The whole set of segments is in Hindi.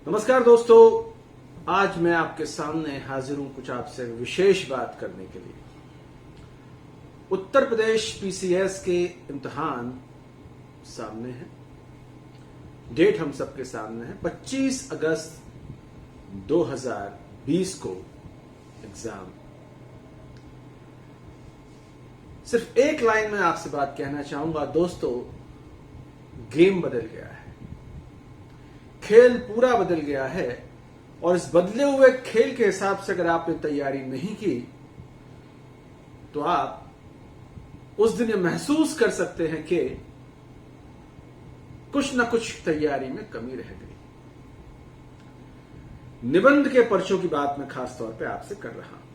नमस्कार दोस्तों, आज मैं आपके सामने हाजिर हूं कुछ आपसे विशेष बात करने के लिए। उत्तर प्रदेश पीसीएस के इम्तिहान सामने है। डेट हम सबके सामने है, 25 अगस्त 2020 को एग्जाम। सिर्फ एक लाइन में आपसे बात कहना चाहूंगा दोस्तों, गेम बदल गया है, खेल पूरा बदल गया है और इस बदले हुए खेल के हिसाब से अगर आपने तैयारी नहीं की तो आप उस दिन ये महसूस कर सकते हैं कि कुछ न कुछ तैयारी में कमी रह गई। निबंध के पर्चों की बात मैं खास तौर पे आपसे कर रहा हूं।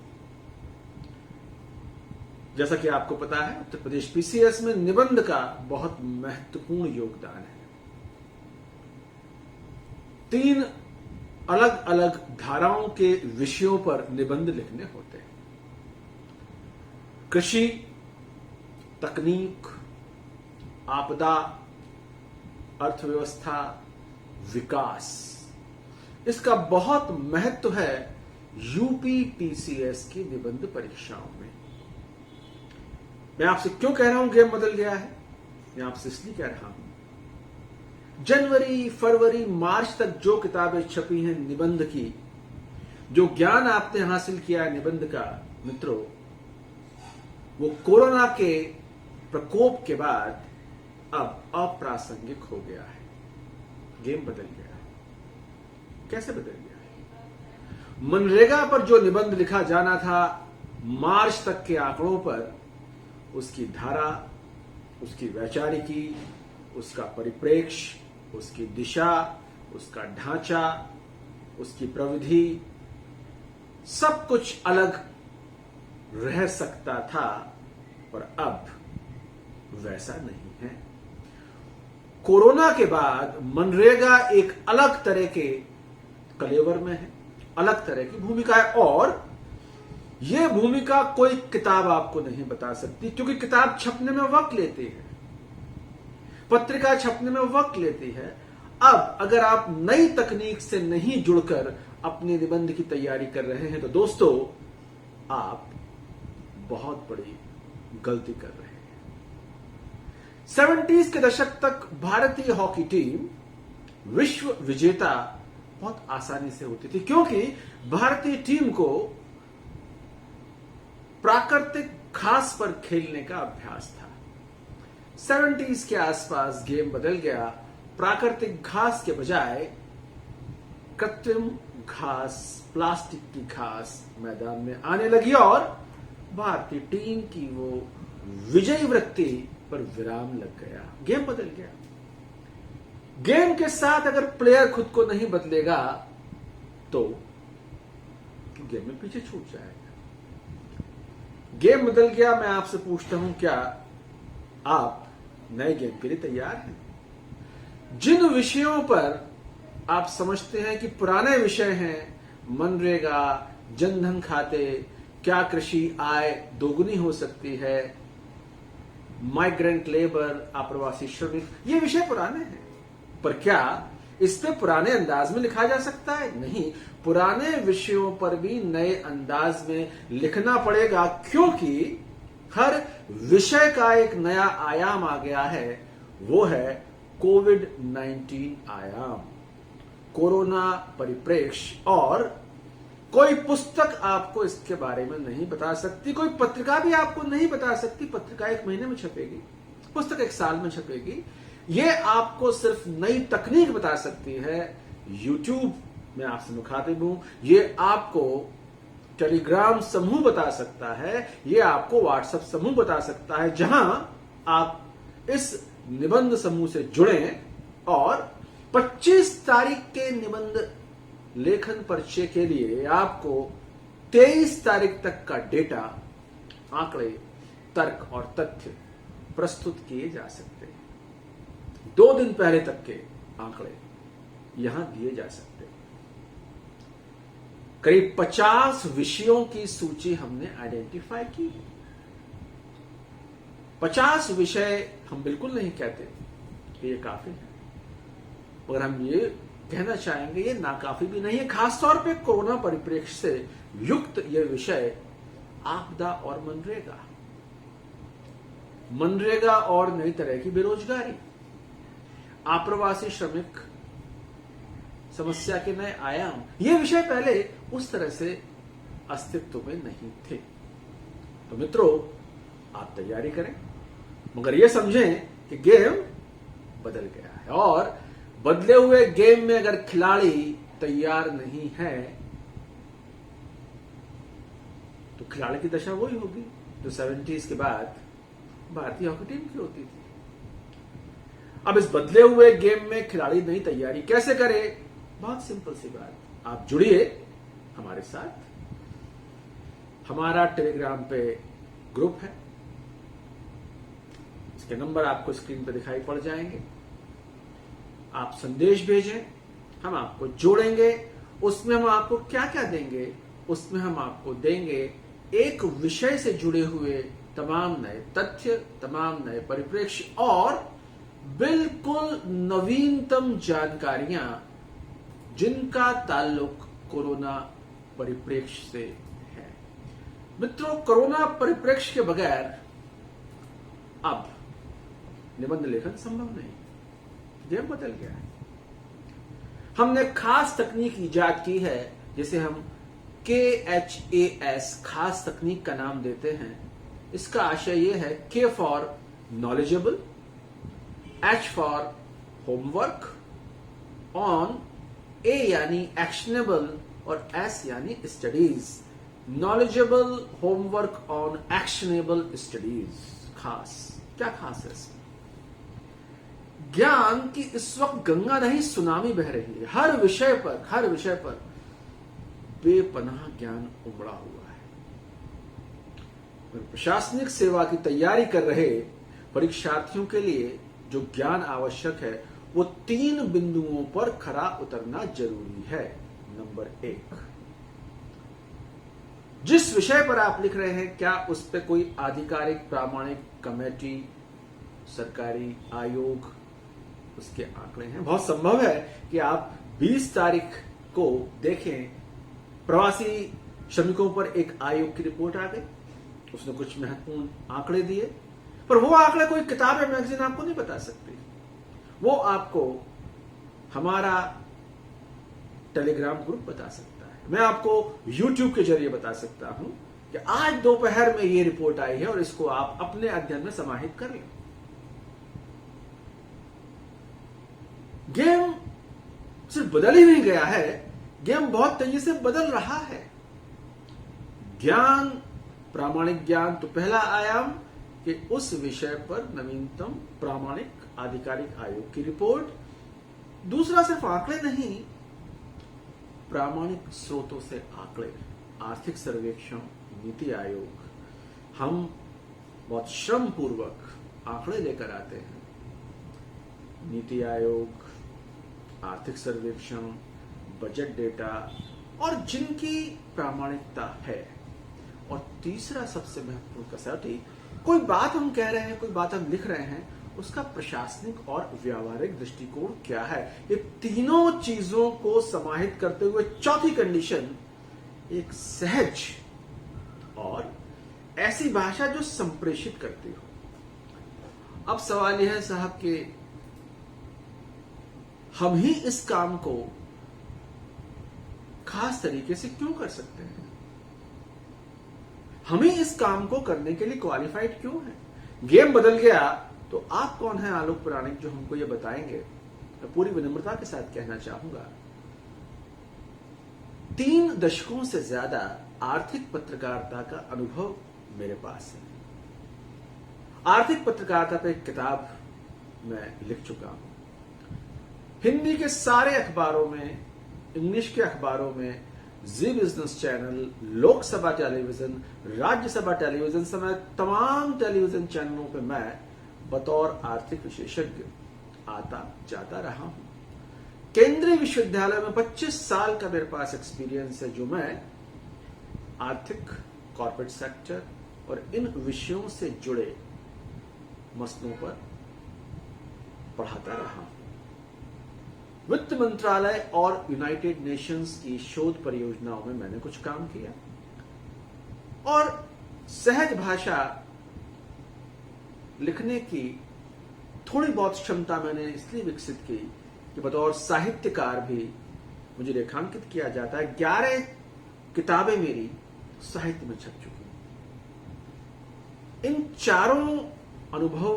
जैसा कि आपको पता है, उत्तर प्रदेश पीसीएस में निबंध का बहुत महत्वपूर्ण योगदान है। 3 अलग अलग धाराओं के विषयों पर निबंध लिखने होते हैं। कृषि, तकनीक, आपदा, अर्थव्यवस्था, विकास, इसका बहुत महत्व है यूपी पीसीएस की निबंध परीक्षाओं में। मैं आपसे क्यों कह रहा हूं गेम बदल गया है? मैं आपसे इसलिए कह रहा हूं, जनवरी, फरवरी, मार्च तक जो किताबें छपी हैं निबंध की, जो ज्ञान आपने हासिल किया है निबंध का, मित्रों, वो कोरोना के प्रकोप के बाद अब अप्रासंगिक हो गया है। गेम बदल गया है। कैसे बदल गया है? मनरेगा पर जो निबंध लिखा जाना था मार्च तक के आंकड़ों पर, उसकी धारा, उसकी वैचारिकी, उसका परिप्रेक्ष्य, उसकी दिशा, उसका ढांचा, उसकी प्रविधि, सब कुछ अलग रह सकता था और अब वैसा नहीं है। कोरोना के बाद मनरेगा एक अलग तरह के कलेवर में है, अलग तरह की भूमिका है और यह भूमिका कोई किताब आपको नहीं बता सकती, क्योंकि किताब छपने में वक्त लेती है, पत्रिका छपने में वक्त लेती है। अब अगर आप नई तकनीक से नहीं जुड़कर अपने निबंध की तैयारी कर रहे हैं तो दोस्तों आप बहुत बड़ी गलती कर रहे हैं। 70s के दशक तक भारतीय हॉकी टीम विश्व विजेता बहुत आसानी से होती थी, क्योंकि भारतीय टीम को प्राकृतिक घास पर खेलने का अभ्यास था। 70s के आसपास गेम बदल गया। प्राकृतिक घास के बजाय कृत्रिम घास, प्लास्टिक की घास मैदान में आने लगी और भारतीय टीम की वो विजयी वृत्ति पर विराम लग गया। गेम बदल गया। गेम के साथ अगर प्लेयर खुद को नहीं बदलेगा तो गेम में पीछे छूट जाएगा। गेम बदल गया। मैं आपसे पूछता हूं, क्या आप नए गेम के लिए तैयार हैं? जिन विषयों पर आप समझते हैं कि पुराने विषय हैं, मनरेगा, जनधन खाते, क्या कृषि आय दोगुनी हो सकती है, माइग्रेंट लेबर, अप्रवासी श्रमिक, ये विषय पुराने हैं, पर क्या इस पे पुराने अंदाज में लिखा जा सकता है? नहीं, पुराने विषयों पर भी नए अंदाज में लिखना पड़ेगा, क्योंकि हर विषय का एक नया आयाम आ गया है। वो है कोविड-19 आयाम, कोरोना परिप्रेक्ष्य। और कोई पुस्तक आपको इसके बारे में नहीं बता सकती, कोई पत्रिका भी आपको नहीं बता सकती। पत्रिका 1 महीने में छपेगी, पुस्तक 1 साल में छपेगी। ये आपको सिर्फ नई तकनीक बता सकती है। यूट्यूब में आपसे मुखातिब हूं, ये आपको टेलीग्राम समूह बता सकता है, ये आपको व्हाट्सएप समूह बता सकता है, जहां आप इस निबंध समूह से जुड़ें और 25 तारीख के निबंध लेखन पर्चे के लिए आपको 23 तारीख तक का डेटा, आंकड़े, तर्क और तथ्य प्रस्तुत किए जा सकते हैं। 2 दिन पहले तक के आंकड़े यहां दिए जा सकते हैं। करीब 50 विषयों की सूची हमने आइडेंटिफाई की। 50 विषय हम बिल्कुल नहीं कहते कि ये काफी है, मगर हम ये कहना चाहेंगे ये नाकाफी भी नहीं है, खासतौर पे कोरोना परिप्रेक्ष्य से युक्त ये विषय आपदा और मनरेगा और नई तरह की बेरोजगारी, आप्रवासी श्रमिक समस्या के नए आयाम, ये विषय पहले उस तरह से अस्तित्व में नहीं थे। तो मित्रों, आप तैयारी करें, मगर यह समझें कि गेम बदल गया है और बदले हुए गेम में अगर खिलाड़ी तैयार नहीं है तो खिलाड़ी की दशा वही होगी जो 70s के बाद भारतीय हॉकी टीम की होती थी। अब इस बदले हुए गेम में खिलाड़ी नई तैयारी कैसे करे? बहुत सिंपल सी बात, आप जुड़िए हमारे साथ। हमारा टेलीग्राम पे ग्रुप है, इसके नंबर आपको स्क्रीन पे दिखाई पड़ जाएंगे। आप संदेश भेजें, हम आपको जोड़ेंगे। उसमें हम आपको क्या क्या देंगे? उसमें हम आपको देंगे एक विषय से जुड़े हुए तमाम नए तथ्य, तमाम नए परिप्रेक्ष्य और बिल्कुल नवीनतम जानकारियां जिनका ताल्लुक कोरोना परिप्रेक्ष्य से है। मित्रों, कोरोना परिप्रेक्ष्य के बगैर अब निबंध लेखन संभव नहीं, गेम बदल गया है। हमने खास तकनीक इजाद की है जिसे हम KHAS खास तकनीक का नाम देते हैं। इसका आशय यह है K for knowledgeable, H for homework, on, A यानी एक्शनेबल और S यानी studies. Knowledgeable, homework, on, actionable, studies. खास क्या खास है इसमें? ज्ञान की इस वक्त गंगा नहीं सुनामी बह रही है। हर विषय पर बेपनाह ज्ञान उमड़ा हुआ है। प्रशासनिक सेवा की तैयारी कर रहे परीक्षार्थियों के लिए जो ज्ञान आवश्यक है वो 3 बिंदुओं पर खरा उतरना जरूरी है। नंबर 1, जिस विषय पर आप लिख रहे हैं क्या उस पर कोई आधिकारिक प्रामाणिक कमेटी, सरकारी आयोग उसके आंकड़े हैं? बहुत संभव है कि आप 20 तारीख को देखें, प्रवासी श्रमिकों पर एक आयोग की रिपोर्ट आ गई, उसने कुछ महत्वपूर्ण आंकड़े दिए, पर वो आंकड़े कोई किताब या मैगजीन आपको नहीं बता सकती। वो आपको हमारा टेलीग्राम ग्रुप बता सकता है। मैं आपको YouTube के जरिए बता सकता हूं कि आज दोपहर में ये रिपोर्ट आई है और इसको आप अपने अध्ययन में समाहित कर लें। गेम सिर्फ बदल ही नहीं गया है, गेम बहुत तेजी से बदल रहा है। ज्ञान, प्रामाणिक ज्ञान तो पहला आयाम कि उस विषय पर नवीनतम प्रामाणिक आधिकारिक आयोग की रिपोर्ट। दूसरा सिर्फ आंकड़े नहीं, प्रामाणिक स्रोतों से आंकड़े, आर्थिक सर्वेक्षण, नीति आयोग। हम बहुत श्रम पूर्वक आंकड़े लेकर आते हैं। नीति आयोग, आर्थिक सर्वेक्षण, बजट डेटा और जिनकी प्रामाणिकता है। और तीसरा सबसे महत्वपूर्ण कसौटी, कोई बात हम कह रहे हैं, कोई बात हम लिख रहे हैं, उसका प्रशासनिक और व्यावहारिक दृष्टिकोण क्या है। ये तीनों चीजों को समाहित करते हुए चौथी कंडीशन, एक सहज और ऐसी भाषा जो संप्रेषित करती हो। अब सवाल यह है साहब कि हम ही इस काम को खास तरीके से क्यों कर सकते हैं? हम ही इस काम को करने के लिए क्वालिफाइड क्यों हैं? गेम बदल गया तो आप कौन हैं आलोक पुराणिक जो हमको ये बताएंगे? मैं पूरी विनम्रता के साथ कहना चाहूंगा, 3 दशकों से ज्यादा आर्थिक पत्रकारिता का अनुभव मेरे पास है। आर्थिक पत्रकारिता पर एक किताब मैं लिख चुका हूं। हिंदी के सारे अखबारों में, इंग्लिश के अखबारों में, Zee business channel, Lok Sabha television, Rajya Sabha television समेत तमाम टेलीविजन चैनलों पे मैं बतौर आर्थिक विशेषज्ञ आता जाता रहा हूं। केंद्रीय विश्वविद्यालय में 25 साल का मेरे पास एक्सपीरियंस है, जो मैं आर्थिक, कॉर्पोरेट सेक्टर और इन विषयों से जुड़े मसलों पर पढ़ाता रहा हूं। वित्त मंत्रालय और यूनाइटेड नेशंस की शोध परियोजनाओं में मैंने कुछ काम किया और सहज भाषा लिखने की थोड़ी बहुत क्षमता मैंने इसलिए विकसित की कि बतौर साहित्यकार भी मुझे रेखांकित किया जाता है। 11 किताबें मेरी साहित्य में छप चुकी हैं। इन चारों अनुभव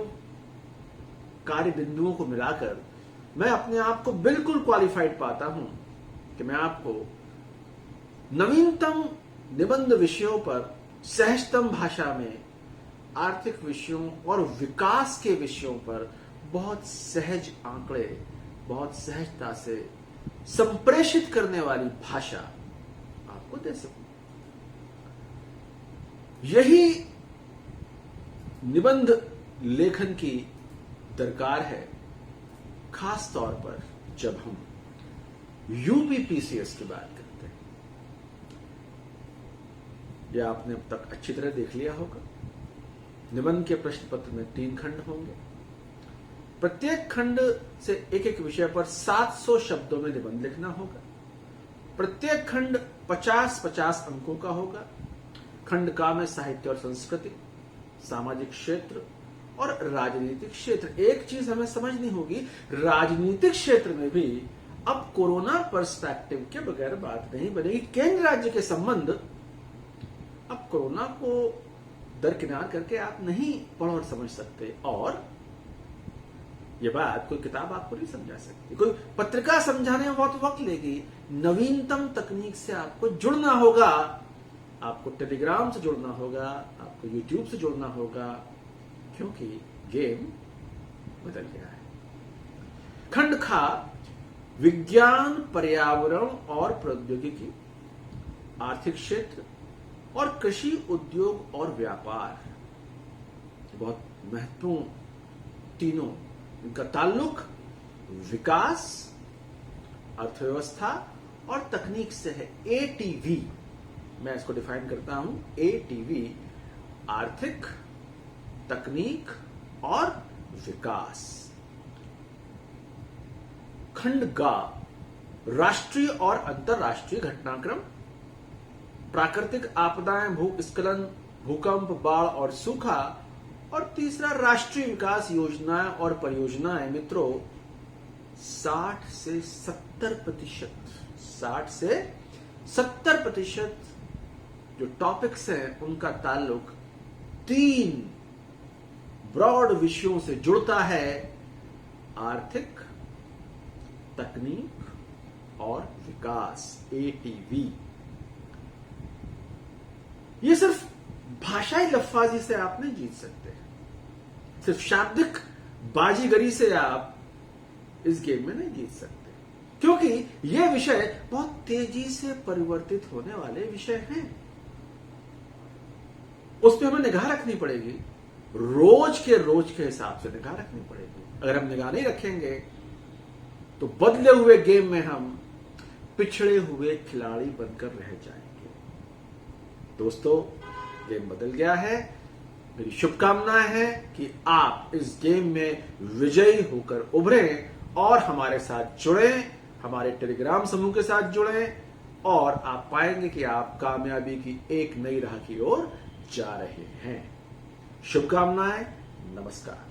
कार्य बिंदुओं को मिलाकर मैं अपने आप को बिल्कुल क्वालिफाइड पाता हूं कि मैं आपको नवीनतम निबंध विषयों पर सहजतम भाषा में आर्थिक विषयों और विकास के विषयों पर बहुत सहज आंकड़े, बहुत सहजता से संप्रेषित करने वाली भाषा आपको दे सकूं। यही निबंध लेखन की दरकार है, खास तौर पर जब हम यूपीपीसीएस की बात करते हैं। यह आपने अब तक अच्छी तरह देख लिया होगा। निबंध के प्रश्न पत्र में 3 खंड होंगे। प्रत्येक खंड से एक एक विषय पर 700 शब्दों में निबंध लिखना होगा। प्रत्येक खंड 50-50 अंकों का होगा। खंड का में साहित्य और संस्कृति, सामाजिक क्षेत्र और राजनीतिक क्षेत्र। एक चीज हमें समझनी होगी, राजनीतिक क्षेत्र में भी अब कोरोना पर्सपेक्टिव के बगैर बात नहीं बनेगी। केंद्र राज्य के संबंध अब कोरोना को दरकिनार करके आप नहीं पढ़ और समझ सकते, और यह बात कोई किताब आपको नहीं समझा सकती। कोई पत्रिका समझाने में बहुत वक्त लेगी। नवीनतम तकनीक से आपको जुड़ना होगा, आपको टेलीग्राम से जुड़ना होगा, आपको यूट्यूब से जुड़ना होगा, क्योंकि गेम बदल गया है। खंड खा विज्ञान, पर्यावरण और प्रौद्योगिकी, आर्थिक क्षेत्र और कृषि, उद्योग और व्यापार। बहुत महत्वपूर्ण तीनों, इनका ताल्लुक विकास, अर्थव्यवस्था और तकनीक से है। एटीवी मैं इसको डिफाइन करता हूं। एटीवी आर्थिक, तकनीक और विकास। खंड गा राष्ट्रीय और अंतरराष्ट्रीय घटनाक्रम, प्राकृतिक आपदाएं, भूस्खलन, भूकंप, बाढ़ और सूखा, और तीसरा राष्ट्रीय विकास योजनाएं और परियोजनाएं। मित्रों 60 से 70% जो टॉपिक्स हैं उनका ताल्लुक 3 ब्रॉड विषयों से जुड़ता है: आर्थिक, तकनीक और विकास। एटीवी। ये सिर्फ भाषाई लफ्फाजी से आप नहीं जीत सकते, सिर्फ शाब्दिक बाजीगरी से आप इस गेम में नहीं जीत सकते, क्योंकि ये विषय बहुत तेजी से परिवर्तित होने वाले विषय हैं। उस पर हमें निगाह रखनी पड़ेगी, रोज के हिसाब से निगाह रखनी पड़ेगी। अगर हम निगाह नहीं रखेंगे तो बदले हुए गेम में हम पिछड़े हुए खिलाड़ी बनकर रह जाएंगे। दोस्तों, गेम बदल गया है। मेरी शुभकामनाएं हैं कि आप इस गेम में विजयी होकर उभरें और हमारे साथ जुड़ें, हमारे टेलीग्राम समूह के साथ जुड़ें, और आप पाएंगे कि आप कामयाबी की एक नई राह की ओर जा रहे हैं। शुभकामनाएं। नमस्कार।